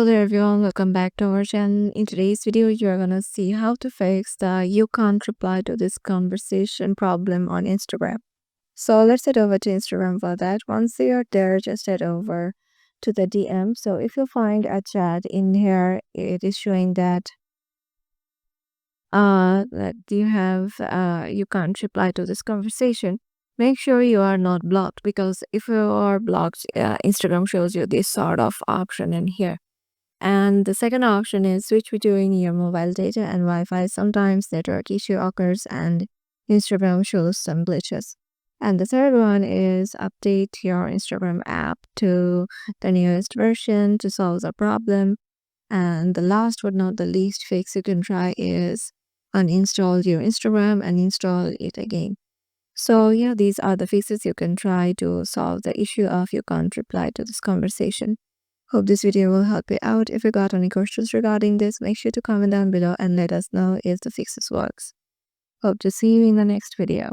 Hello there everyone, welcome back to our channel. In today's video, you're gonna see how to fix the you can't reply to this conversation problem on Instagram. So let's head over to Instagram for that. Once you're there, just head over to the DM. So if you find a chat in here, it is showing that you can't reply to this conversation. Make sure you are not blocked, because if you are blocked, Instagram shows you this sort of option in here. And the second option is switch between your mobile data and Wi-Fi. Sometimes network issue occurs and Instagram shows some glitches. And the third one is update your Instagram app to the newest version to solve the problem. And the last but not the least fix you can try is uninstall your Instagram and install it again. So yeah, these are the fixes you can try to solve the issue of you can't reply to this conversation. Hope this video will help you out. If you got any questions regarding this, make sure to comment down below and let us know if the fixes works. Hope to see you in the next video.